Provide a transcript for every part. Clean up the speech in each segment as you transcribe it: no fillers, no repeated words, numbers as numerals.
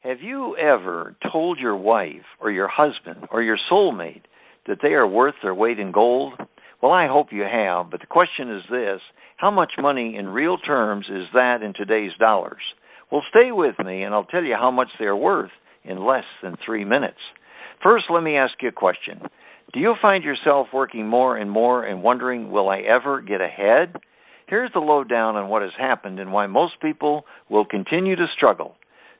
Have you ever told your wife or your husband or your soulmate that they are worth their weight in gold? Well, I hope you have, but the question is this: how much money in real terms is that in today's dollars? Well, stay with me and I'll tell you how much they are worth in less than 3 minutes. First, let me ask you a question. Do you find yourself working more and more and wondering, will I ever get ahead? Here's the lowdown on what has happened and why most people will continue to struggle.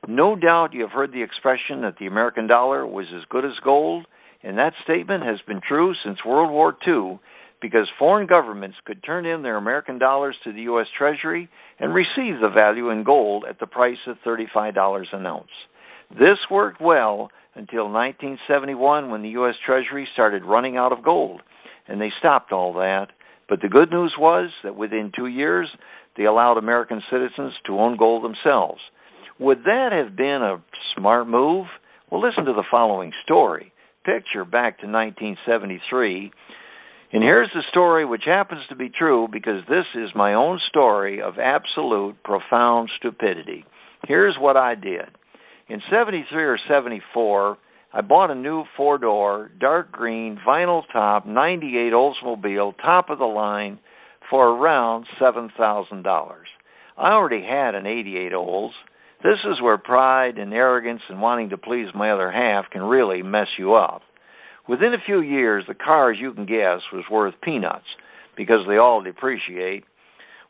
No doubt you have heard the expression that the American dollar was as good as gold, and that statement has been true since World War II because foreign governments could turn in their American dollars to the U.S. Treasury and receive the value in gold at the price of $35 an ounce. This worked well until 1971 when the U.S. Treasury started running out of gold, and they stopped all that. But the good news was that within 2 years, they allowed American citizens to own gold themselves. Would that have been a smart move? Well, listen to the following story. Picture back to 1973. And here's the story, which happens to be true because this is my own story of absolute, profound stupidity. Here's what I did. In 73 or 74, I bought a new four-door, dark green, vinyl top, 98 Oldsmobile, top of the line, for around $7,000. I already had an 88 Olds. This is where pride and arrogance and wanting to please my other half can really mess you up. Within a few years, the car, as you can guess, was worth peanuts because they all depreciate.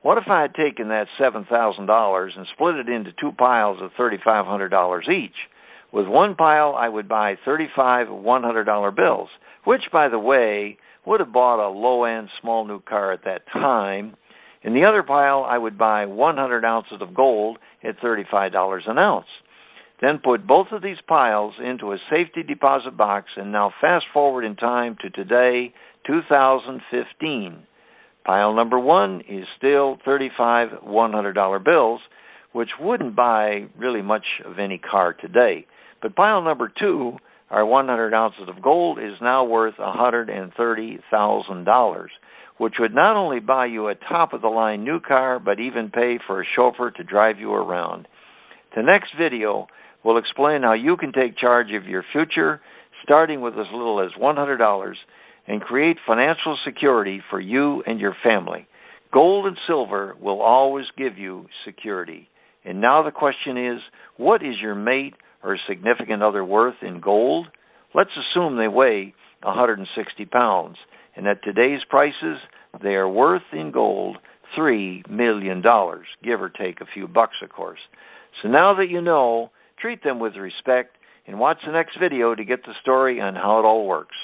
What if I had taken that $7,000 and split it into two piles of $3,500 each? With one pile, I would buy 35 $100 bills, which, by the way, would have bought a low-end small new car at that time. In the other pile, I would buy 100 ounces of gold at $35 an ounce. Then put both of these piles into a safety deposit box, and now fast forward in time to today, 2015. Pile number one is still 35 $100 bills, which wouldn't buy really much of any car today. But pile number two, our 100 ounces of gold, is now worth $130,000, which would not only buy you a top-of-the-line new car, but even pay for a chauffeur to drive you around. The next video will explain how you can take charge of your future, starting with as little as $100, and create financial security for you and your family. Gold and silver will always give you security. And now the question is, what is your mate or significant other worth in gold? Let's assume they weigh 160 pounds, and at today's prices, they are worth in gold $3 million, give or take a few bucks, of course. So now that you know, treat them with respect and watch the next video to get the story on how it all works.